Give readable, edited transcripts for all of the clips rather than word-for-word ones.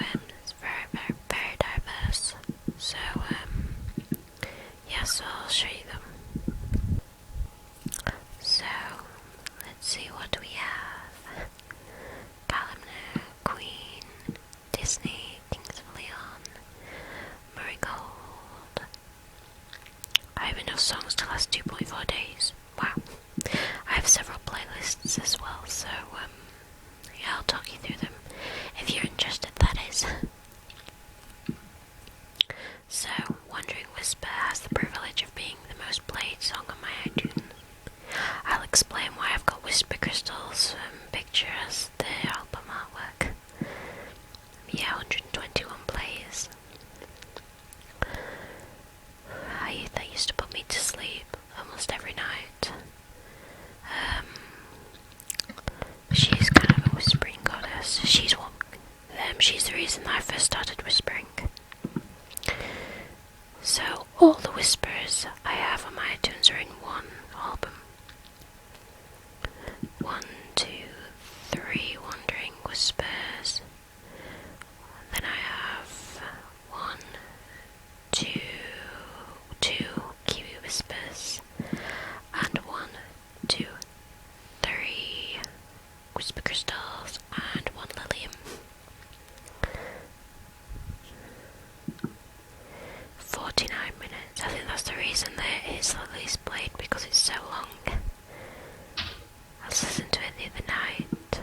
it's very, very, very diverse. So, yeah, so I'll show you them. So, let's see what we have. Calamner, Queen, Disney, Kings of Leon, Marigold. I have enough songs to last 2.4 days. Wow. I have several playlists as well, so yeah, I'll talk you through them if you're interested, that is. So, Wandering Whisper has the privilege of being the most played song on my iTunes. I'll explain why I've got whisper crystals picture as the album artwork. Yeah, 121 plays. That used to put me to sleep almost every night. She's kind of a whispering goddess. She's the reason that I first started whispering. So all the whispers I have on my iTunes are in one album. 1, 2, 3 Wandering Whispers. Then I have 1, 2 Kiwi Whispers, and 1, 2, 3 Whisper Crystals, and 1 Lilium. 49 minutes. I think that's the reason that it is the least played, because it's so long. I was listening to it the other night.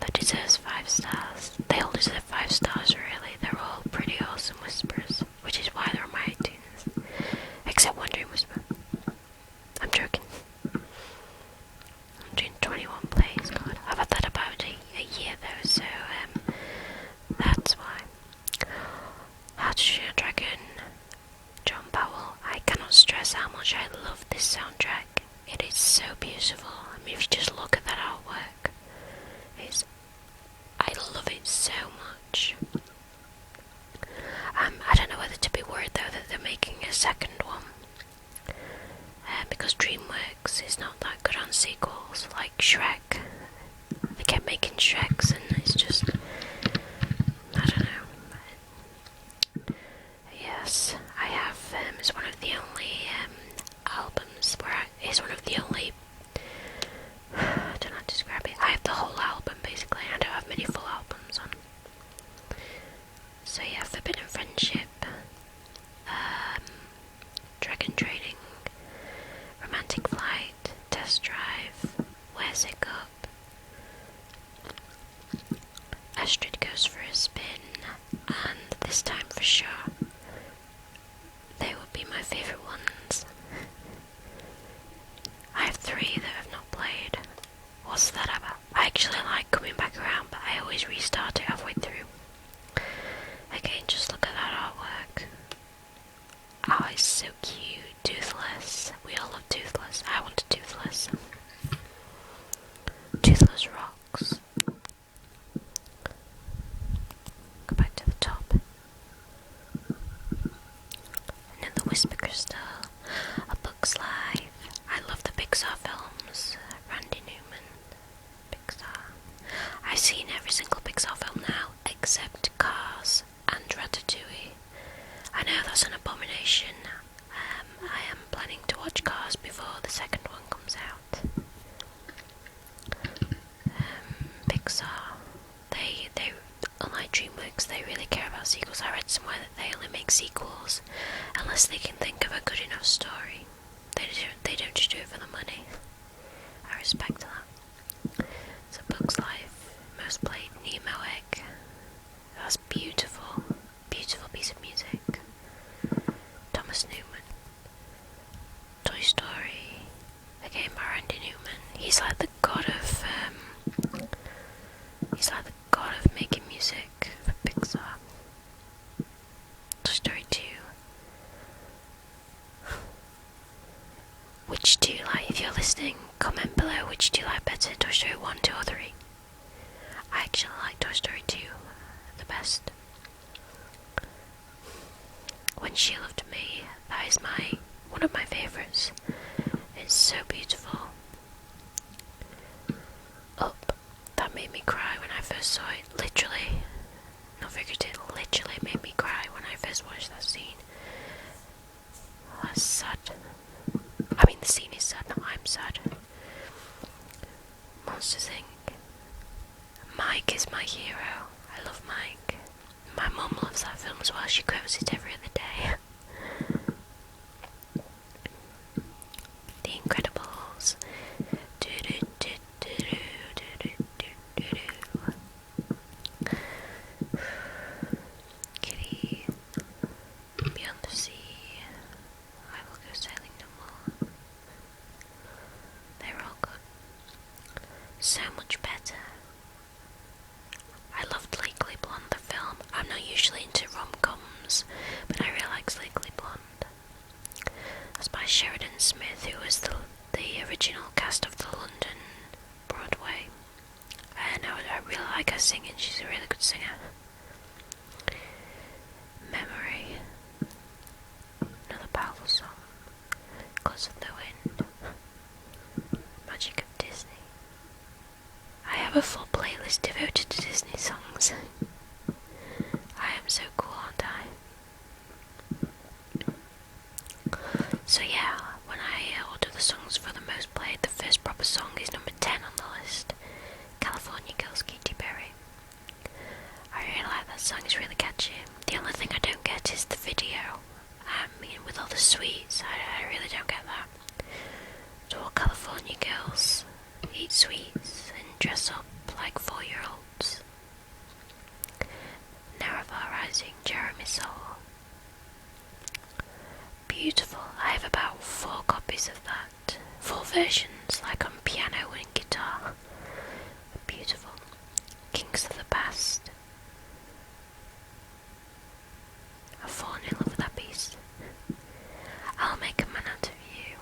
That deserves 5 stars. They all deserve 5 stars, really. They're all pretty awesome whispers, which is why they're on my iTunes. Except Wandering Whisper. I'm joking. I'm doing 21 plays. God, I've had that about a year though, so that's why. How to Train a Dragon, John Powell. I cannot stress how much I love this soundtrack. It is so beautiful. I mean, if you just look at that artwork, I love it so much. I don't know whether to be worried though that they're making a second one, because DreamWorks is not that good on sequels, like Shrek. They kept making Shreks and it's just, I don't know. Yes, I have, it's one of the only albums where it's one of the only, I don't know how to describe it. I have the whole album basically. I don't have many full albums on. So yeah, Forbidden Friendship, Dragon Training, Romantic Flight, Test Drive, Where's It Up, Astrid Goes for a Spin, and This Time for Sure. They would be my favourite ones. I have 3 that I've not played. What's that about? I actually like coming back around, but I always restart it halfway through. Again, just look at that artwork. Oh, it's so cute. Toothless. We all love Toothless. I want a Toothless. Toothless rocks. Go back to the top. Another Whisper Crystal. A Bug's Life. I love the Pixar films. Randy Newman. Pixar. I've seen every single Pixar film now, except Cars and Ratatouille. I know that's an abomination. I am planning to watch Cars before the second one comes out. Pixar, they unlike DreamWorks, they really care about sequels. I read somewhere that they only make sequels unless they can think of a good enough story. They don't just do it for the money. I respect that. So Bug's Life, most played, Nemo Egg. That's beautiful, beautiful piece of music. Thomas Newman. Toy Story. Again by Randy Newman. He's like the god of making music for Pixar. Toy Story 2. Which do you like? If you're listening, comment below which do you like better, Toy Story 1, 2 or 3. I actually like Toy Story 2 the best. When She Loved Me, that is one of my favourites. It's so beautiful. Up, that made me cry when I first saw it. Literally, is my hero. I love Mike. My mum loves that film as well. She quotes it every other day. The Incredibles. Kitty. Beyond the Sea. I Will Go Sailing No More. They're all good. So much better. I loved Legally Blonde, the film. I'm not usually into rom-coms, but I really like Legally Blonde. That's by Sheridan Smith, who was the original cast of the London Broadway. And I really like her singing. She's a really good singer. Memory. Another powerful song. Cause of the Wind. Magic of Disney. I have a full playlist devoted to Disney songs. I am so cool, aren't I? So yeah, when I order the songs for the most played, the first proper song is number 10 on the list. California Girls, Katy Perry. I really like that song, it's really catchy. The only thing I don't get is the video. I mean, with all the sweets, I really don't get that. So all California girls eat sweets and dress up like 4-year-olds. Nerevar Rising, Jeremy Soule. Beautiful. I have about 4 copies of that. 4 versions, like on piano and guitar. Beautiful. Kings of the Past. I've fallen in love with that piece. I'll Make a Man Out of You.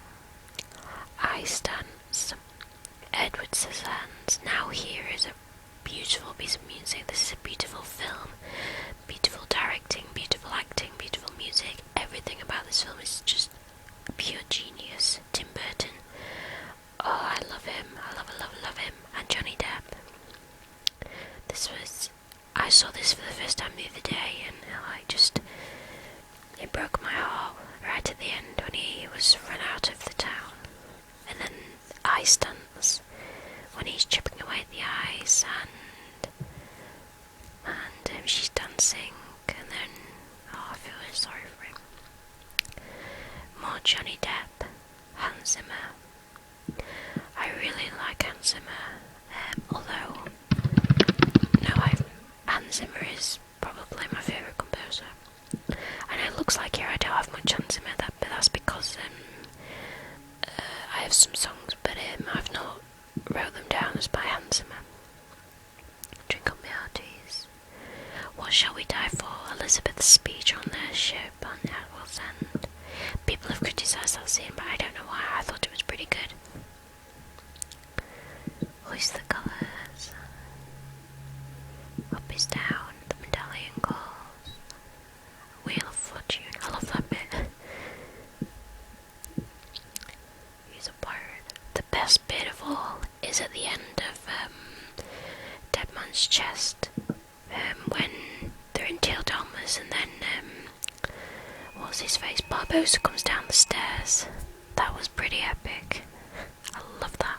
I Stance. Edward Scissorhands. Now Here is a beautiful piece of music. This is a beautiful film. Beautiful directing, beautiful acting, beautiful music. Everything about this film is just pure genius. Tim Burton. Oh, I love him. I love him. And Johnny Depp. I saw this for the first time the other day, and it broke my heart right at the end when he was run out of the town. And then Ice Dance, when he's chipping away at the ice, and she's dancing, and then, I feel really sorry for him. More Johnny Depp, Hans Zimmer. I really like Hans Zimmer, although, Hans Zimmer is probably my favourite composer. I know it looks like here I don't have much Hans Zimmer, but that's because I have some songs, but I've not wrote them down as by Hans Zimmer. Drink Up My Hearties. What Shall We Die For? Elizabeth's speech on their ship on wasnt. People have criticised that scene, but I don't know why. I thought it was pretty good. Hoist the Colours. Up is Down. The Medallion Calls. Wheel of Fortune. I love that bit. He's a pirate. The best bit of all is at the end of Dead Man's Chest, when they're in Teal Dalmas, and then what's his face, Barbossa comes down the stairs. That was pretty epic. I love that.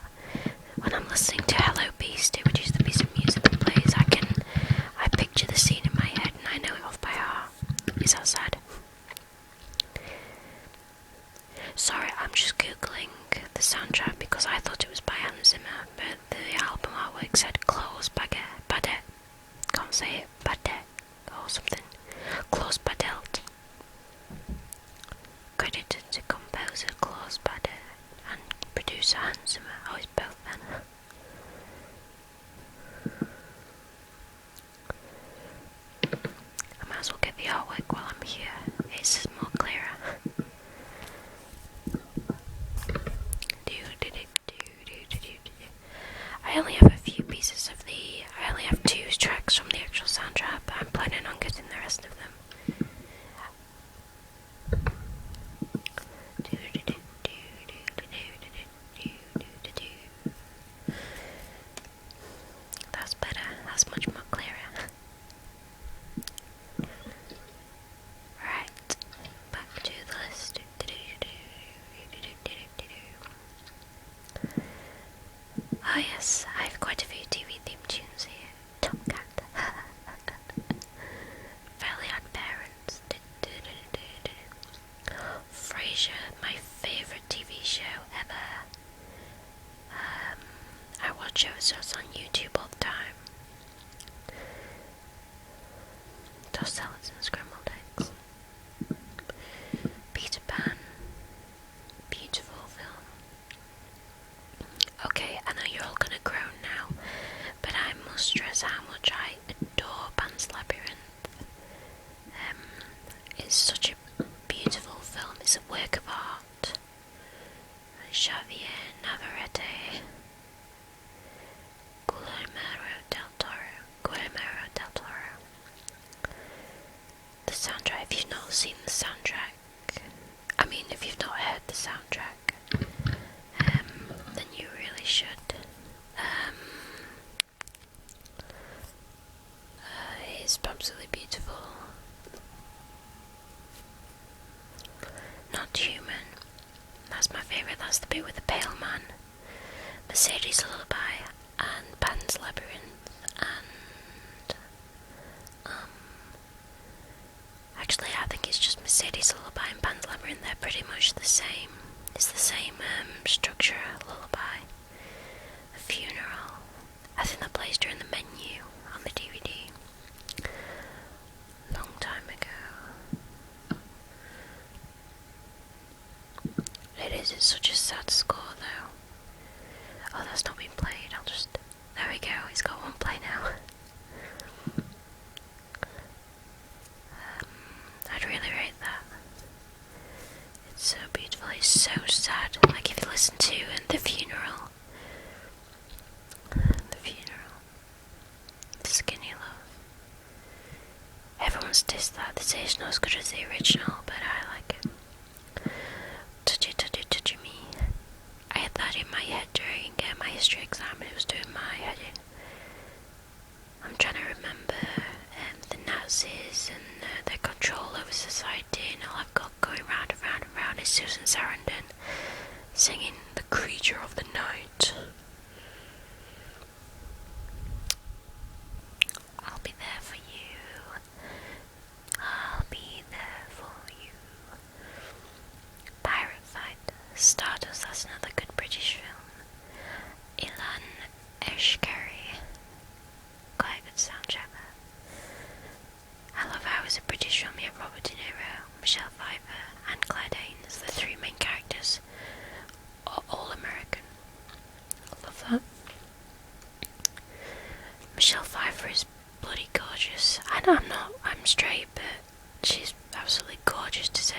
When I'm listening to Hello Beast, which is the piece of music that plays, I picture the scene in my head and I know it off by heart. Is that sad? Sorry, I'm just googling the soundtrack because I thought it was by Hans Zimmer, but the album artwork said Klaus Badelt. Can't say it, Badelt or something. Klaus Badelt. Credited to composer Klaus Badelt and producer Hans Zimmer. Oh, it's both then. I might as well get the artwork while I'm here. It's more clearer. I only have a few pieces of I only have 2 tracks from the actual soundtrack, but I'm planning on getting the rest of them. That's better, that's much more clearer. Right, back to the list. Oh yes, I have quite a few TV theme tunes here. Top Gun. tossed salads and scrambled eggs. Peter Pan. Beautiful film. Okay, I know you're all gonna groan now, but I must stress how much I adore Pan's Labyrinth. It's such a beautiful film. It's a work of art. Xavier Navarrete. Guillermo del Toro. The soundtrack, if you've not seen the soundtrack, I mean, if you've not heard the soundtrack, then you really should. It's absolutely beautiful. Not Human. That's my favourite. That's the bit with the pale man. Mercedes Lullaby and Pan's Labyrinth and actually I think it's just Mercedes Lullaby and Pan's Labyrinth. They're pretty much the same. It's the same structure. Lullaby, a funeral. I think that plays during the menu on the DVD. Long time ago. It's such a sad score though. Oh, that's not been played. There we go, he's got one play now. I'd really rate that. It's so beautiful, it's so sad. Like if you listen to The Funeral. Skinny Love. Everyone's dissed that. They say it's not as good as the original, but I like it. Touchy Me. I had that in my head during my history exam and it was doing my head in. I'm trying to remember the Nazis and their control over society, and all I've got going round and round and round is Susan Sarandon singing The Creature of the Night. I'll be there for you. I'll be there for you. Pirate Fight. Stardust, that's another good British film. Ilan Eshkari. Quite a good soundtrack there. I love how it's a British film. You have Robert De Niro, Michelle Pfeiffer and Claire Danes. The three main characters are all American. I love that. Michelle Pfeiffer is bloody gorgeous. I know I'm straight, but she's absolutely gorgeous. To say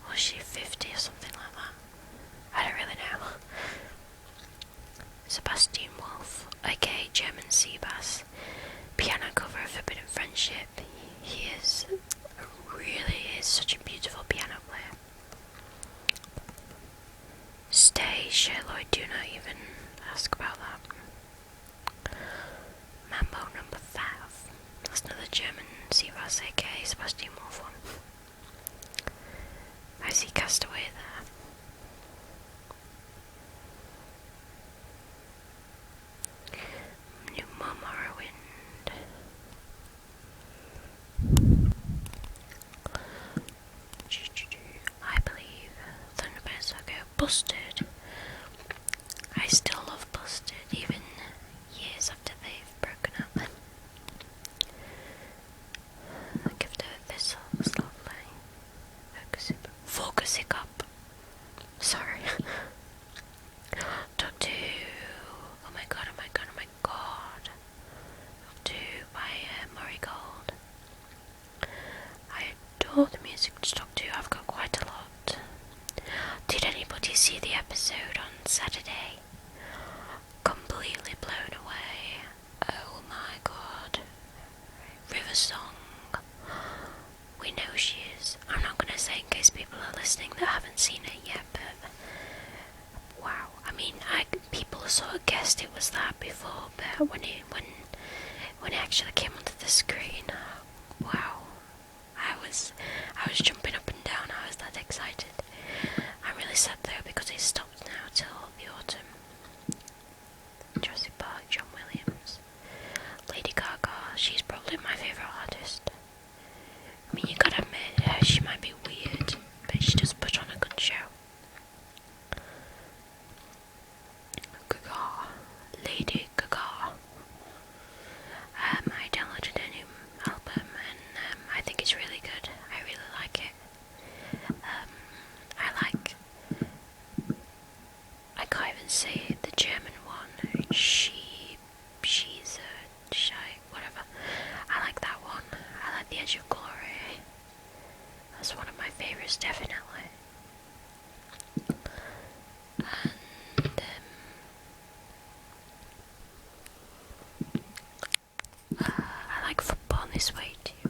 was she 50 or something like that? I don't really know. Sebastian Wolf, aka German sea bass, piano cover of Forbidden Friendship. He really is such a beautiful piano player. Stay, Sherlock, do not even ask about that. Mambo number 5. That's another German sea bass, aka Sebastian Wolf one. I see Castaway there. New Morrowind. I believe Thunderbird Saga. Busted. I still love Busted, even years after they've broken up. The Gift of Thistle was lovely. Focus it up. Sorry. Doctor Who. Oh my god. Doctor Who by Murray Gold. I adore the music to Doctor Who. I've got quite a lot. Did anybody see the episode on Saturday? Completely blown away. Oh my god. River Song. We know she is. I'm not going to say in case people are listening that haven't seen it yet, but wow. I mean, people sort of guessed it was that before, but when it actually came onto the screen, wow. I was jumping up and down. I was that excited. I'm really sad though because it stopped now till the autumn. Jurassic Park, John Williams. Lady Gaga, she's probably my favourite artist. I mean, you gotta admit, she might be weird, but she just put on a good show. Gaga. Lady Gaga. I downloaded a new album this way too.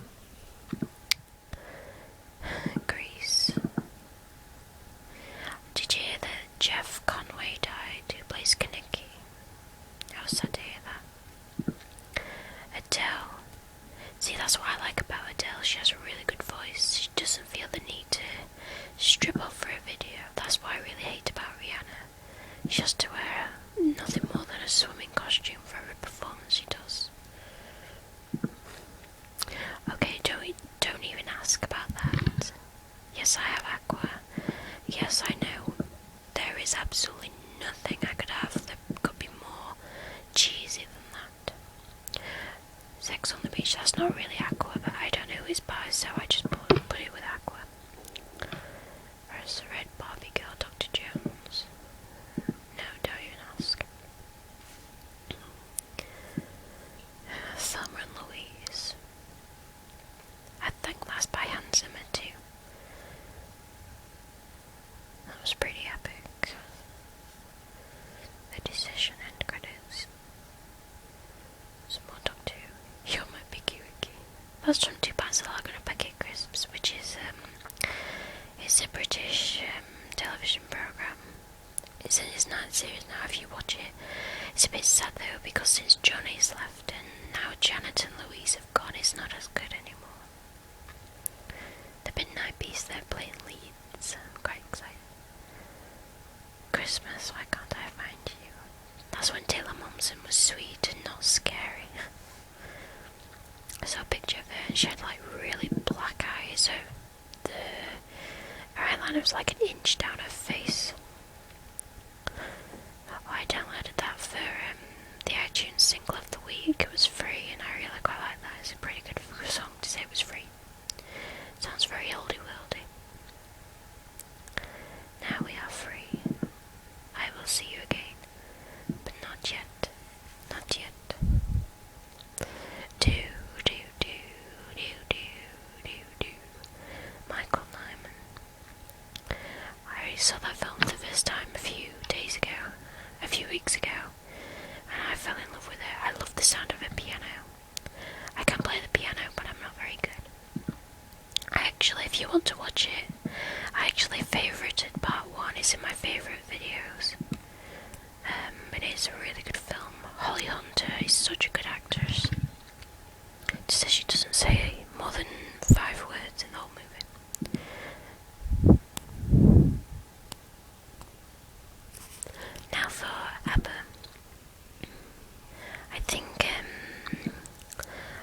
Greece. Did you hear that Jeff Conway died, who plays Kaneki? I was sad to hear that. Adele. See, that's what I like about Adele. She has a really good voice. She doesn't feel the need to strip up for a video. That's what I really hate about Rihanna. She has to wear nothing more than a swimming costume for every performance she does. Okay, don't even ask about that. Yes, I have Aqua. Yes, I know. There is absolutely nothing I could have that could be more cheesy than that. Sex on the Beach, that's not really Aqua, but I don't know who it's by, so I just put it with Aqua. Where's the red Barbie girl, Dr. Jones? No, don't even ask. Thelma and Louise. I think that's by Hans Zimmer too. That was pretty epic. The Decision end credits. Some more Doctor Who. You're my picky wiki. That's from Two Pints of Lager and a Packet of Crisps, which is it's a British television program. It's in its 9th series now. If you watch it, it's a bit sad though, because since Johnny's left and now Janet and Louise have gone, it's not as good anymore. The Midnight Beast, they're playing leads. I'm quite excited. Christmas, why can't I find you? That's when Taylor Momsen was sweet and not scary. I saw a picture of her and she had like really black eyes. Her eyeliner was like an inch down her face. Oh, I downloaded that for the iTunes single of the week. It was free and I really quite like that. It's a pretty good song to say it was free. Sounds very oldie-worldy. Now we are free. I will see you again, but not yet. Not yet. Do, do, do, do, do, do, do. Michael Nyman. I already saw that film for the first time a few weeks ago, and I fell in love with it. I love the sound of a piano. I can play the piano, but I'm not very good. If you want to watch it, I actually favorited part 1. It's in my favorite videos. It is a really good film. Holly Hunter is such a good actress. It says she doesn't say more than 5 words in the whole movie. Now for ABBA. I think,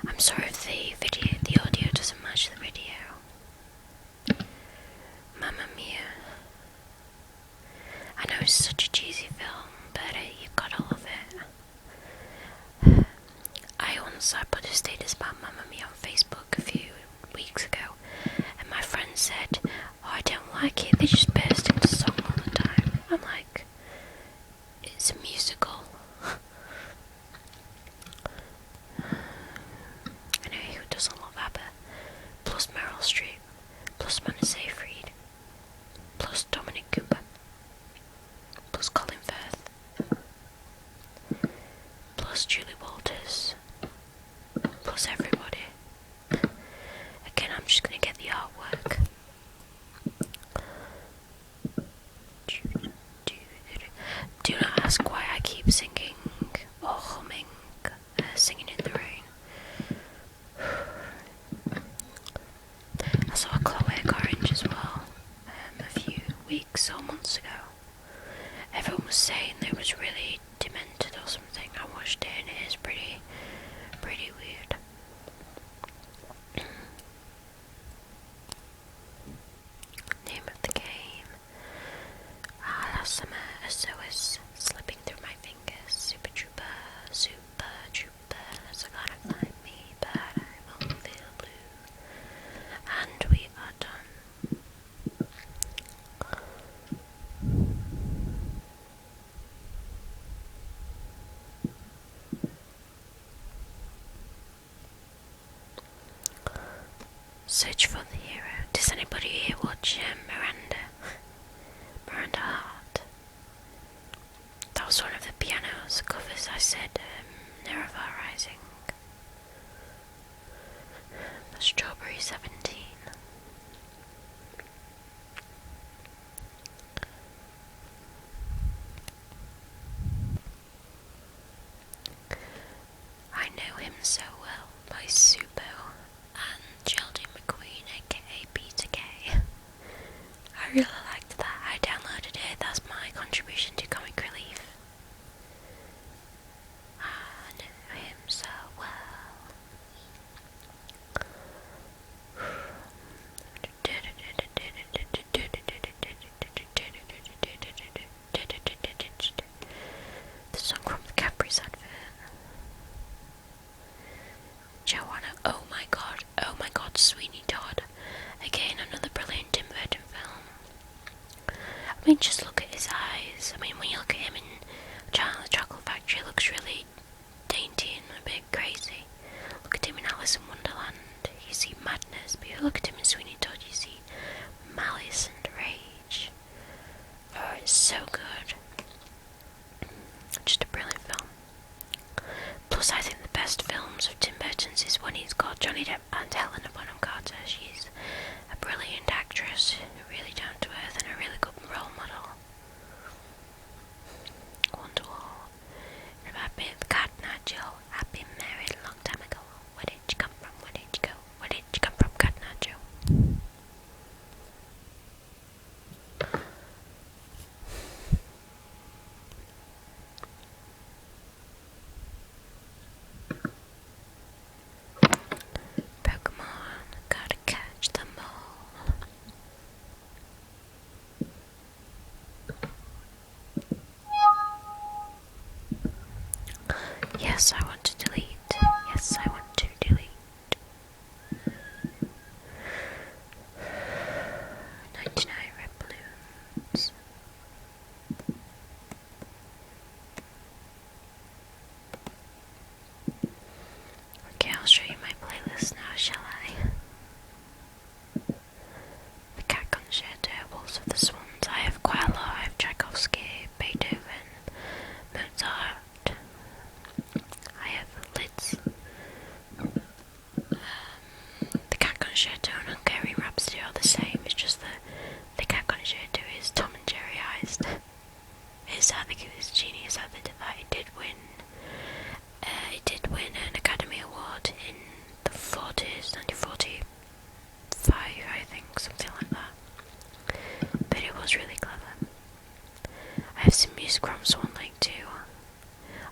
I'm sorry if the audio doesn't match the video. Mamma Mia. I know it's such a cheesy film, but you've got to love it. I put a status about Mamma Mia on Facebook a few weeks ago, and my friend said, "Oh, I don't like it, they just burst into song all the time." I'm like, it's a musical. Anyway, who doesn't love ABBA? Plus Meryl Streep, plus Mona Seyfried, plus Dominic Cooper, plus Colin Firth, plus Julie Walters, plus everybody. Again, I'm just going to get the artwork. Do not ask why I keep singing or humming, Singing in the Rain. I saw a Clockwork Orange as well, a few weeks or months ago. Everyone was saying it was really demented or something. I watched it and it is pretty weird. Name of the game. Last summer, SOS slipping through my fingers. Super Trooper, so gotta find me, but I won't feel blue. And we are done. Search for the Hero. Does anybody here watch Miranda Hart? That was one of the piano's covers. I said Nerevar Rising. 2017. I know him so well by Subo and Geraldine McQueen, aka Peter K. I really liked that. I downloaded it. That's my contribution to comic relief. I know him so well. The song from the Cadbury's advert. Joanna, oh my god, Sweeney Todd. Again, another brilliant Tim Burton film. I mean, just look at his eyes. I mean, when you look at him in Charlie and the Chocolate Factory, it looks really dainty and a bit crazy. Look at him in Alice in Wonderland, you see madness, but you look at him in Sweeney Todd, you see malice and rage. Oh, it's so good. Just a brilliant film. Plus, I think the best films of Tim Burton's is when he's got Johnny Depp and Helena Bonham Carter. She's a brilliant actress, really down to earth, and a really good role model. Wonderwall. And about being the Cardinal Joe, I've been married a long time ago. Where did you come from? Where did you go? Where did you come from, Cardinal Joe? Pokemon, gotta catch them all. Yes, I want to delete. Yes, I want to delete. 99 red balloons. Okay, I'll show you my playlist now, shall I? The Cat Concerto, Waltz of the Swans. I have quite a lot. I have Tchaikovsky, Beethoven, Mozart. I have Litz. The Cat Concerto and Hungarian Rhapsody are the same. It's just that the Cat Concerto is Tom and Jerry-ized. I think it was genius how they did that. It did win an Academy Award in the 40s, 1945, I think, something like that. But it was really clever. I have some music from Swan Lake too.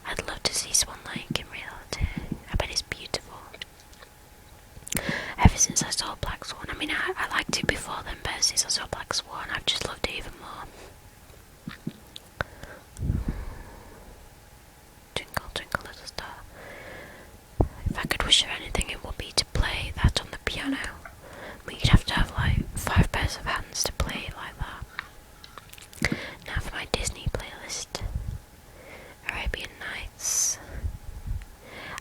I'd love to see Swan Lake in reality. I bet it's beautiful. Ever since I saw Black Swan, I mean, I liked it before then, but since I saw Black Swan, I've just loved it even more. Twinkle, twinkle, little star. If I could wish for anything, it would be to play that on the piano. I mean, you'd have to have like 5 pairs of hands to play it like that. Now for my Disney playlist. Arabian Nights.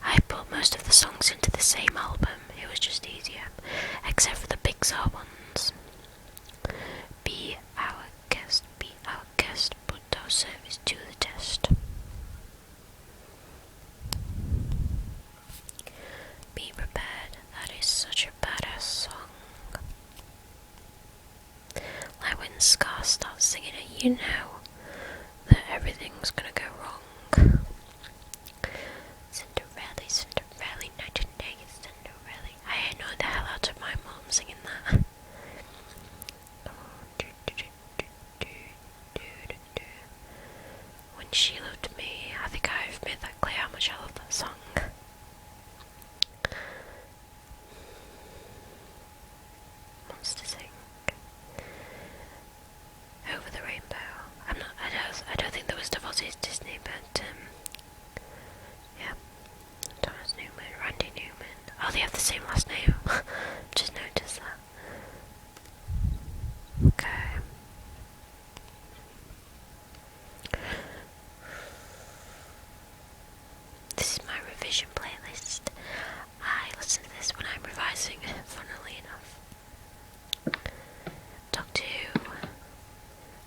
I put most of the songs into the same album. It was just easier, except for the Pixar ones. Be our guest, put our service to the test. Be prepared, that is such a badass song. Like when Scar starts singing it, you know that everything's gonna go wrong. Cinderella, Cinderella, night and day, Cinderella. I know the hell out of my mom singing that. When She Loved Me, I think I've made that clear how much I love that song. Monster Sing. Over the Rainbow. I don't think there was Devotees Disney, but yeah. Thomas Newman, Randy Newman. Oh, they have the same last name. Just noticed that. Okay. This is my revision playlist. I listen to this when I'm revising, funnily enough. Doctor Who.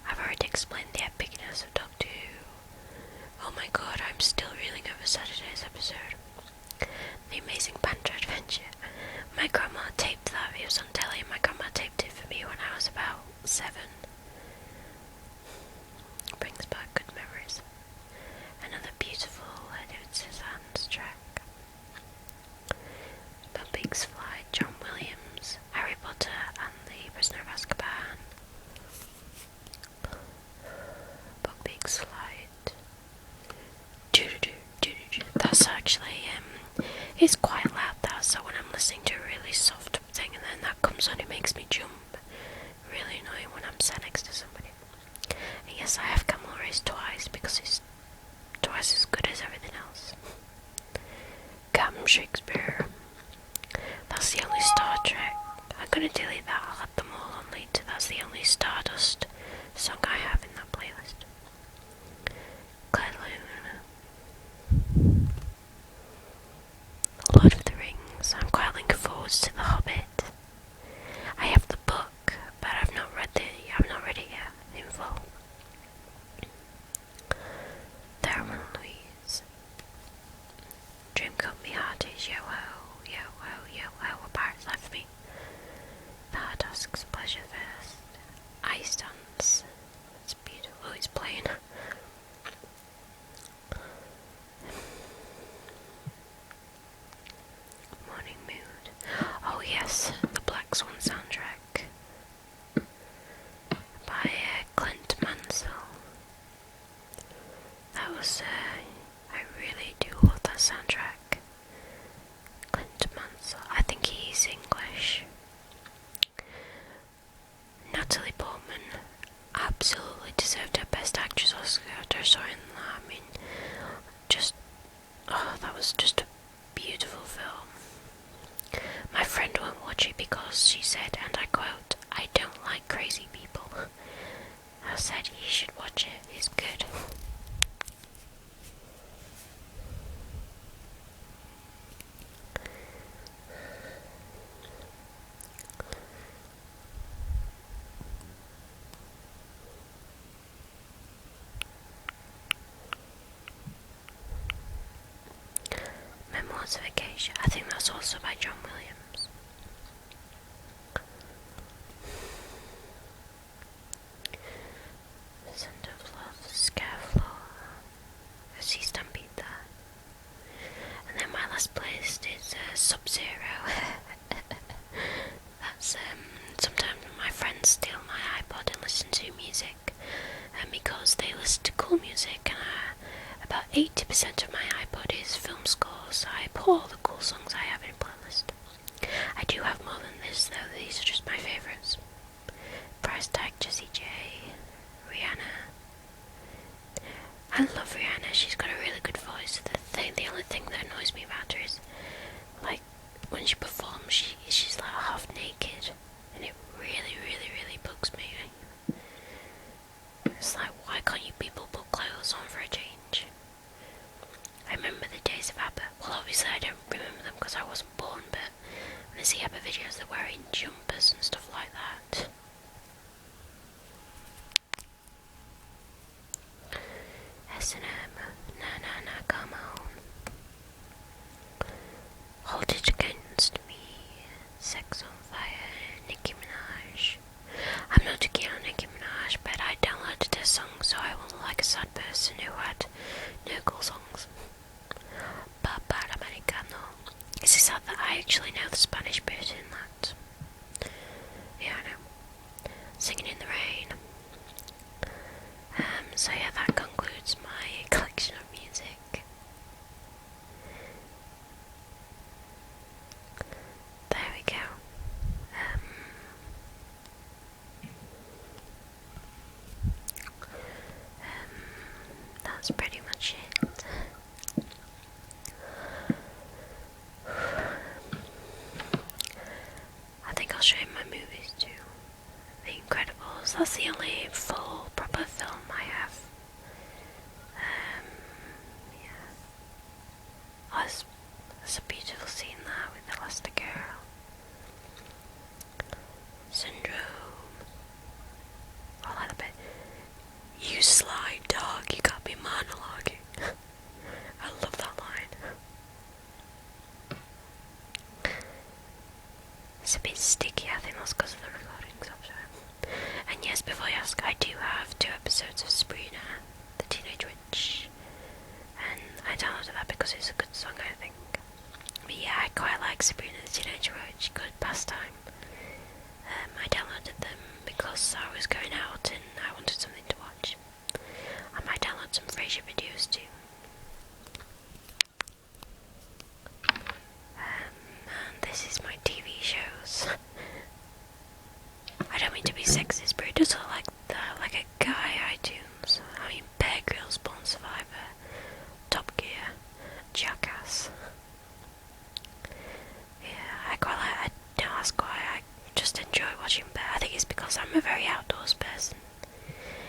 I've already explained the epicness of Doctor Who. Oh my god, I'm still reeling over Saturday's episode. The Amazing Panda Adventure. My grandma takes Buckbeak's Flight, John Williams, Harry Potter and the Prisoner of Azkaban, Buckbeak's Flight. That's actually, it's quite loud that, so when I'm listening to a really soft thing and then that comes on, it makes me jump. Really annoying when I'm sat next to somebody. And yes, I have Camel Race twice because it's twice as good as everything else. Captain Shakespeare. That's the only Star Trek. I'm gonna delete that, I'll add them all on later. That's the only Stardust song I have in that playlist. Claire Lune. Lord of the Rings. I'm quite looking forward to The Hobbit. I have the book, but I've not read it yet in full. Thelma and Louise. Dream Come Me Hearties, yo ho, yo ho, yo ho, a pirate's life for me. The Heart asks pleasure first. Ice Dance. It's beautiful. Oh, it's playing. Morning Mood. Oh yes, the Black Swan soundtrack by Clint Mansell. That was, I really do love that soundtrack. Clint Mansell. I think he's English. Natalie Portman absolutely deserved her Best Actress Oscar after I saw her in that. I mean, that was just a beautiful film. My friend won't watch it because she said, and I quote, "I don't like crazy people." I said, "You should watch it, it's good." Memoirs of a Geisha. I think that's also by John Williams. Scent of Love, Scarefloor, see Stampede there. And then my last playlist is Sub-Zero. That's sometimes my friends steal my iPod and listen to music, and because they listen to cool music, and about 80% of my iPod is film scores, so I put all the cool songs I have in a playlist. I do have more than this though, these are just my favourites. Price Tag, Jessie J, Rihanna. I love Rihanna, she's got a really good voice. The only thing that annoys me about her is, like, when she performs, she's like half naked, and it really, really, really bugs me. It's like, why can't you people put clothes on for a change? I remember the days of ABBA. Well, obviously I don't remember them because I wasn't born, but when I see ABBA videos, they're wearing jumpers and stuff like that. S&M, na, come on. Hold It Against Me, Sex on Fire, Nicki Minaj. I'm not too keen on Nicki Minaj, but I downloaded her song, so I won't like a sad person who had no cool songs. Papa Americano. Is it sad that I actually know the Spanish bit in that? Yeah, I know. Singing in the Rain. So yeah, that concludes my collection of music. There we go. That's pretty much it. I think I'll show you my movies too. The Incredibles, that's the only full proper film I have. Yeah. Oh, there's a beautiful scene there with Elastigirl. Syndrome. I like the bit. You sly dog, you got me monologuing. I love that line. It's a bit sticky, I think that's because of the recording software. And yes, before you ask, I do have 2 episodes of Sabrina, the Teenage Witch. And I downloaded that because it's a good song, I think. But yeah, I quite like like Sabrina the Teenage Witch, good pastime. I downloaded them because I was going out and I wanted something to watch. I might download some Frasier videos too. And this is my TV shows. I don't mean to be sexist, but it does look like a guy iTunes. I mean, Bear Grylls, Born Survivor, Top Gear, Jackass. Yeah, I quite like. Don't ask why. I just enjoy watching Bear. I think it's because I'm a very outdoors person,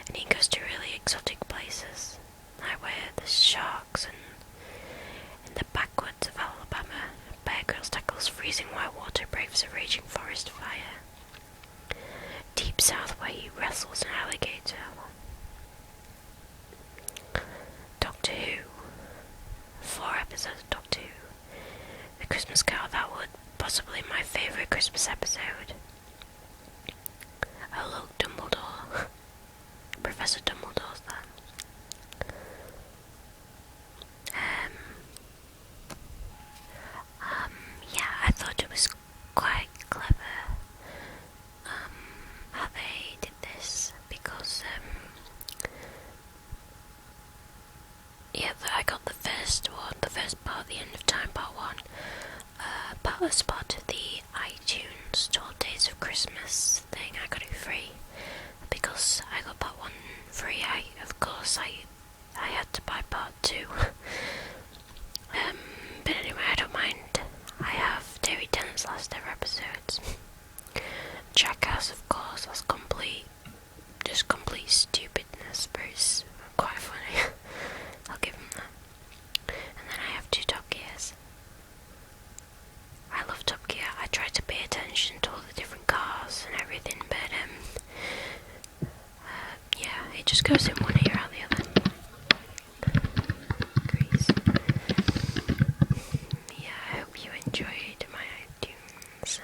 and he goes to really exotic places, like where there's sharks and in the backwoods of Alabama. Bear Grylls tackles freezing white water, braves a raging forest fire. Deep South, where he wrestles an alligator. Doctor Who. 4 episodes of Doctor Who. The Christmas Carol, that would possibly my favourite Christmas episode. Oh look, Dumbledore. Professor Dumbledore's there. Yeah, I thought it was quite clever how they did this, because yeah, I got the first one, the first part, the End of Time part 1, as part of the iTunes 12 Days of Christmas thing. I got it free because I got part 1 free. Of course I had to buy part 2. But anyway, I don't mind. I have Terry Tennant's last ever episodes. Jackass, of course, that's complete stupidness, but it's quite funny. I'll give him that. And then I have 2 Top Gears. I love Top Gear. I try to pay attention to all the different cars and everything, but yeah, it just goes in one ear out the other. Grease. Yeah, I hope you enjoyed my iTunes.